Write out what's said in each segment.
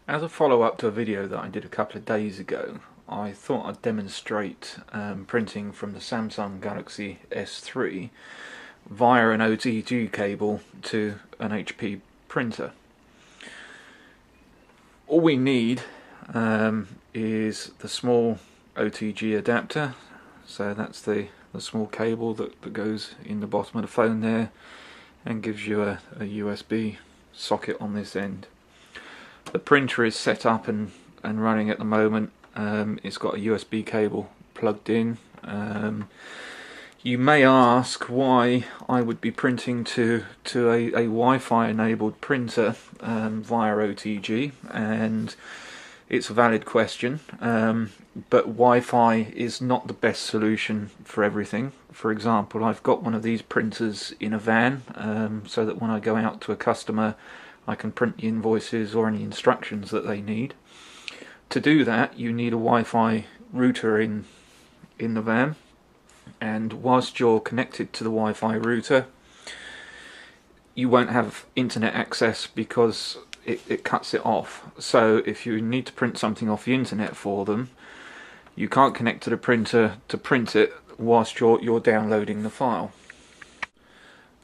As a follow-up to a video that I did a couple of days ago, I thought I'd demonstrate printing from the Samsung Galaxy S3 via an OTG cable to an HP printer. All we need is the small OTG adapter, so that's the small cable that goes in the bottom of the phone there and gives you a USB socket on this end. The printer is set up and running at the moment. It's got a USB cable plugged in. You may ask why I would be printing to a Wi-Fi enabled printer via OTG, and it's a valid question, but Wi-Fi is not the best solution for everything. For example, I've got one of these printers in a van, so that when I go out to a customer I can print the invoices or any instructions that they need. To do that you need a Wi-Fi router in the van, and whilst you're connected to the Wi-Fi router you won't have internet access because it cuts it off. So if you need to print something off the internet for them, you can't connect to the printer to print it whilst you're downloading the file.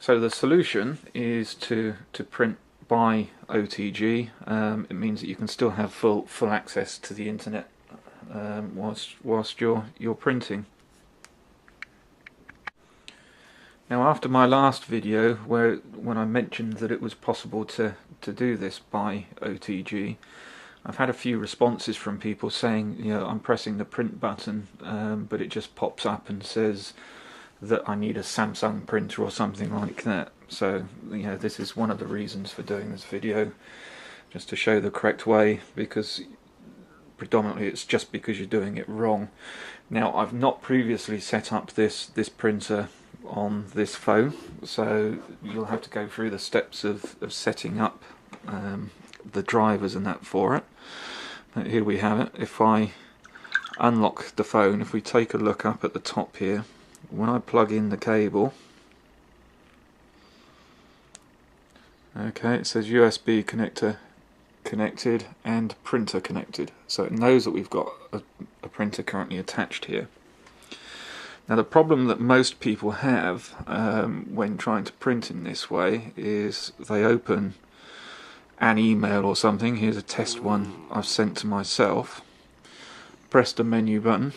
So the solution is to print by OTG. It means that you can still have full access to the internet whilst you're printing. Now, after my last video when I mentioned that it was possible to do this by OTG, I've had a few responses from people saying, you know, I'm pressing the print button but it just pops up and says that I need a Samsung printer or something like that. So, you know, this is one of the reasons for doing this video, just to show the correct way, because predominantly it's just because you're doing it wrong. Now, I've not previously set up this printer on this phone, so you'll have to go through the steps of setting up the drivers and that for it. But here we have it. If I unlock the phone, if we take a look up at the top here, when I plug in the cable, okay, it says USB connector connected and printer connected, so it knows that we've got a printer currently attached here. Now, the problem that most people have when trying to print in this way is they open an email or something. Here's a test one I've sent to myself. Press the menu button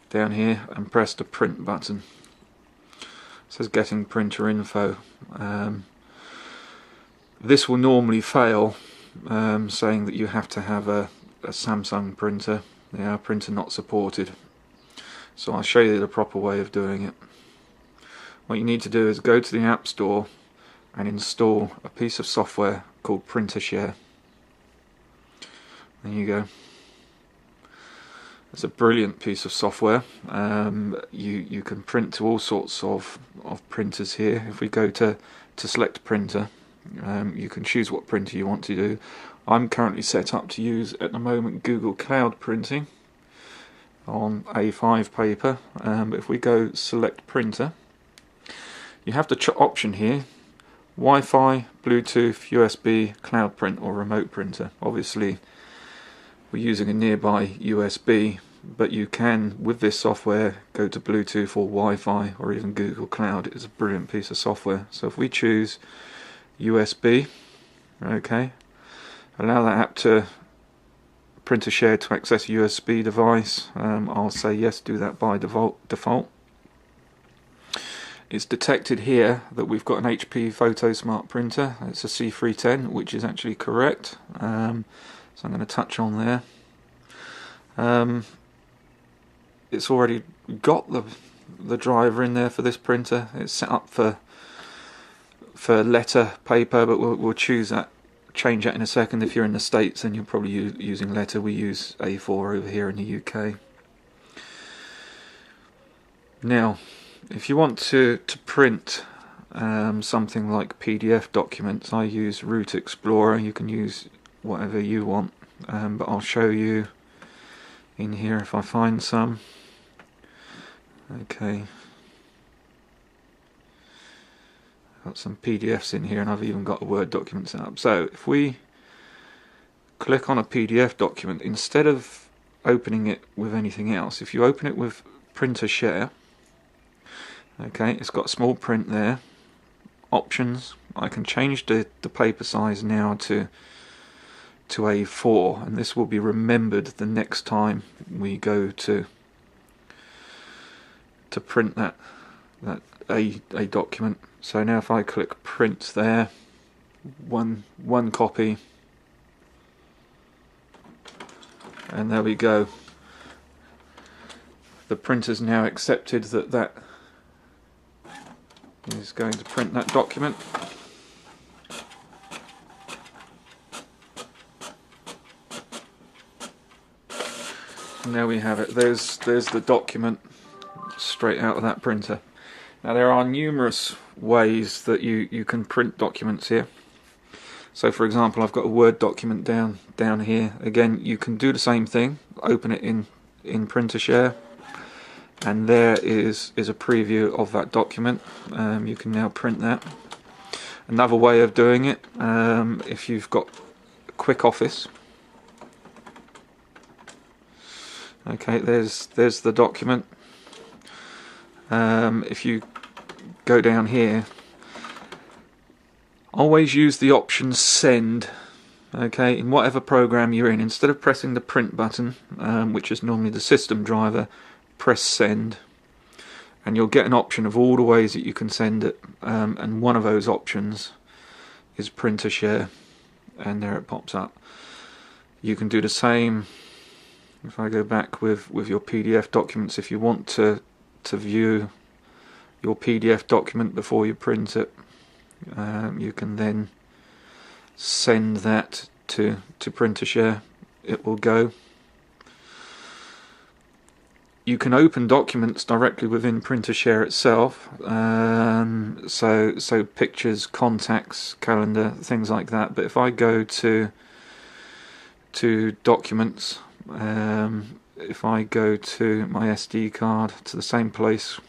down here and press the print button. It says getting printer info. This will normally fail, saying that you have to have a Samsung printer. Our printer not supported. So I'll show you the proper way of doing it. What you need to do is go to the App Store and install a piece of software called Printer Share. There you go. It's a brilliant piece of software. You can print to all sorts of printers here. If we go to select printer, you can choose what printer you want to do. I'm currently set up to use at the moment Google Cloud printing on A5 paper, but if we go select printer, you have the option here: Wi-Fi, Bluetooth, USB, cloud print or remote printer. Obviously we're using a nearby USB, but you can, with this software, go to Bluetooth or Wi-Fi or even Google Cloud. It's a brilliant piece of software. So if we choose USB, okay, allow that app to Printer Share to access a USB device. I'll say yes, do that by default. It's detected here that we've got an HP PhotoSmart printer. It's a C310, which is actually correct. So I'm going to touch on there. It's already got the driver in there for this printer. It's set up for letter paper, but we'll change that in a second. If you're in the States, then you're probably using letter. We use A4 over here in the UK. Now, if you want to print something like PDF documents, I use Route Explorer. You can use whatever you want, but I'll show you in here if I find some. Okay, got some PDFs in here, and I've even got a Word document set up. So if we click on a PDF document, instead of opening it with anything else, if you open it with printer share, okay, it's got small print there, options, I can change the paper size now to A4, and this will be remembered the next time we go to print that a document. So now if I click print there, one copy, and there we go. The printer's now accepted that is going to print that document. And there we have it. There's the document straight out of that printer. Now there are numerous ways that you can print documents here. So for example, I've got a Word document down here. Again, you can do the same thing, open it in printer share, and there is a preview of that document. You can now print that. Another way of doing it, if you've got Quick Office, okay, there's the document. If you go down here, always use the option send, okay, in whatever program you're in. Instead of pressing the print button, which is normally the system driver, press send, and you'll get an option of all the ways that you can send it, and one of those options is printer share, and there it pops up. You can do the same if I go back with your PDF documents. If you want to view your PDF document before you print it, you can then send that to printer share. It will go. You can open documents directly within printer share itself, so pictures, contacts, calendar, things like that. But if I go to documents, if I go to my SD card, to the same place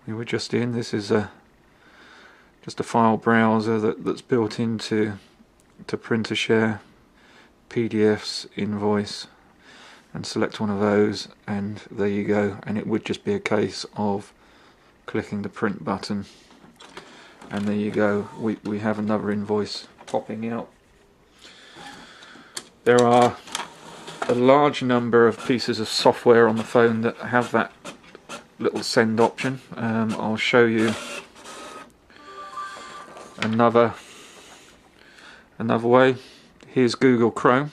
we were just in, this is just a file browser that's built into printer share, PDFs, invoice, and select one of those, and there you go. And it would just be a case of clicking the print button, and there you go, we have another invoice popping out. There are a large number of pieces of software on the phone that have that little send option. I'll show you another way. Here's Google Chrome.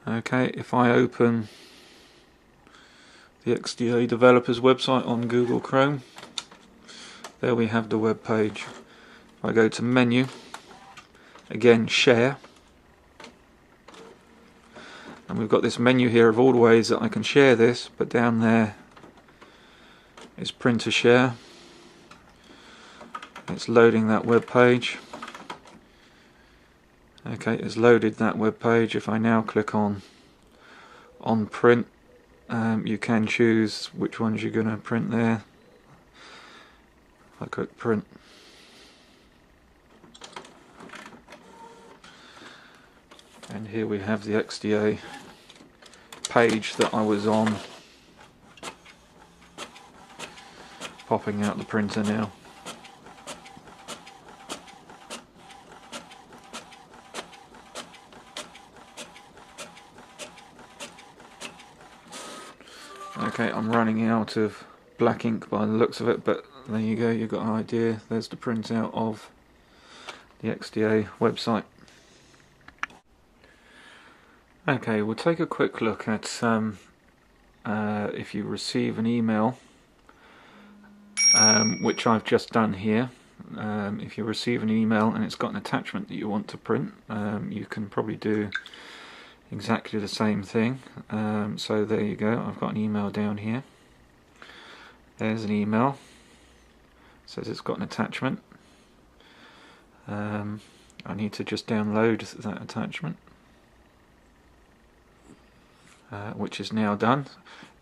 Okay, if I open the XDA developers website on Google Chrome, there we have the web page. If I go to menu, again share, and we've got this menu here of all the ways that I can share this, but down there is printer share. It's loading that web page. Okay, it's loaded that web page. If I now click on print, you can choose which ones you're going to print there. If I click print, and here we have the XDA page that I was on, popping out the printer now. Okay, I'm running out of black ink by the looks of it, but there you go, you've got an idea. There's the printout of the XDA website. Okay, we'll take a quick look at if you receive an email, which I've just done here. If you receive an email and it's got an attachment that you want to print, you can probably do exactly the same thing. So there you go, I've got an email down here. There's an email, it says it's got an attachment. I need to just download that attachment, which is now done,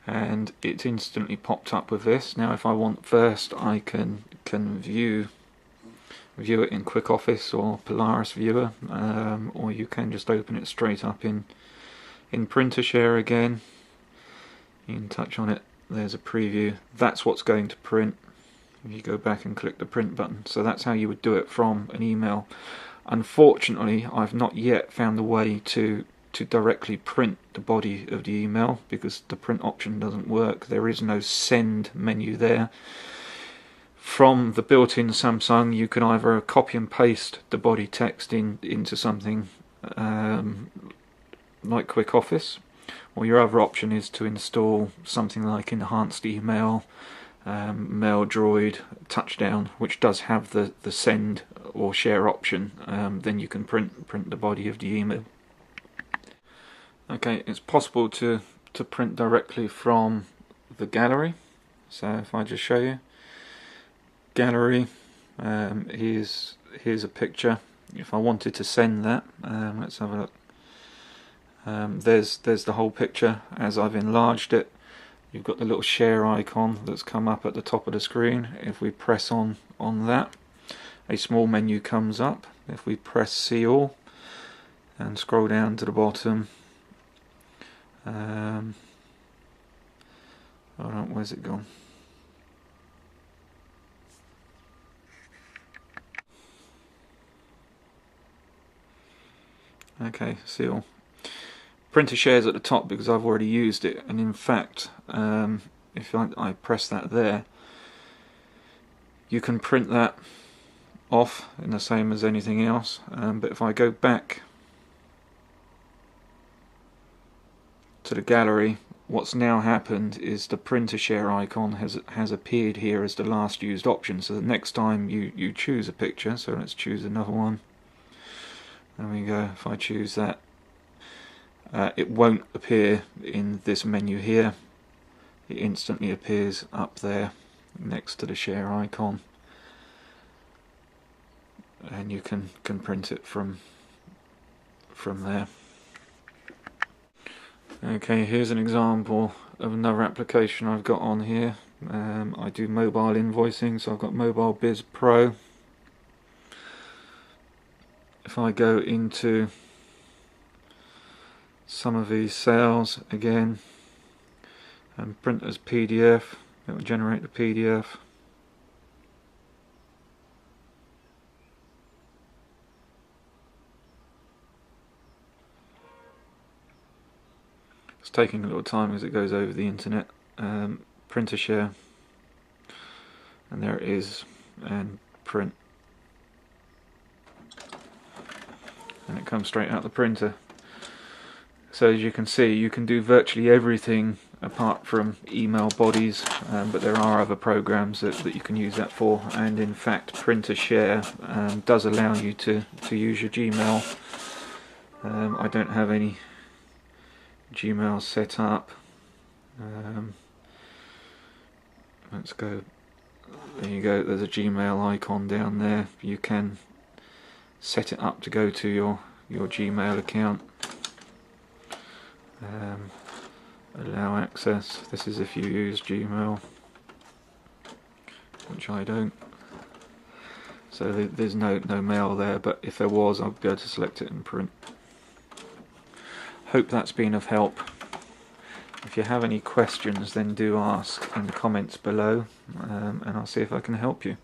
and it instantly popped up with this. Now if I want first, I can view view it in Quick Office or Polaris Viewer, or you can just open it straight up in Printer Share again. You can touch on it, there's a preview, that's what's going to print. If you go back and click the print button, so that's how you would do it from an email. Unfortunately, I've not yet found a way to directly print the body of the email, because the print option doesn't work. There is no send menu there. From the built-in Samsung, you can either copy and paste the body text into something like Quick Office, or your other option is to install something like Enhanced Email, Mail Droid, Touchdown, which does have the send or share option. Then you can print the body of the email. Okay, it's possible to print directly from the gallery. So if I just show you, gallery, here's a picture. If I wanted to send that, let's have a look. There's the whole picture as I've enlarged it. You've got the little share icon that's come up at the top of the screen. If we press on that, a small menu comes up. If we press see all and scroll down to the bottom, hold on, where's it gone? Okay, see all. Printer shares at the top because I've already used it, and in fact, if I press that there, you can print that off in the same as anything else. But if I go back to the gallery, what's now happened is the printer share icon has appeared here as the last used option. So the next time you choose a picture, so let's choose another one. There we go. If I choose that, it won't appear in this menu here. It instantly appears up there next to the share icon, and you can print it from there. Okay, here's an example of another application I've got on here. I do mobile invoicing, so I've got Mobile Biz Pro. If I go into some of these sales again and print as PDF, it will generate the PDF. It's taking a little time as it goes over the internet. Printer share, and there it is, and print, and it comes straight out the printer. So as you can see, you can do virtually everything apart from email bodies, but there are other programs that you can use that for, and in fact Printer Share does allow you to use your Gmail. I don't have any Gmail set up. Let's go, there you go, there's a Gmail icon down there. You can set it up to go to your Gmail account. Allow access. This is if you use Gmail, which I don't. So there's no mail there, but if there was, I'd be able to select it and print. Hope that's been of help. If you have any questions, then do ask in the comments below, and I'll see if I can help you.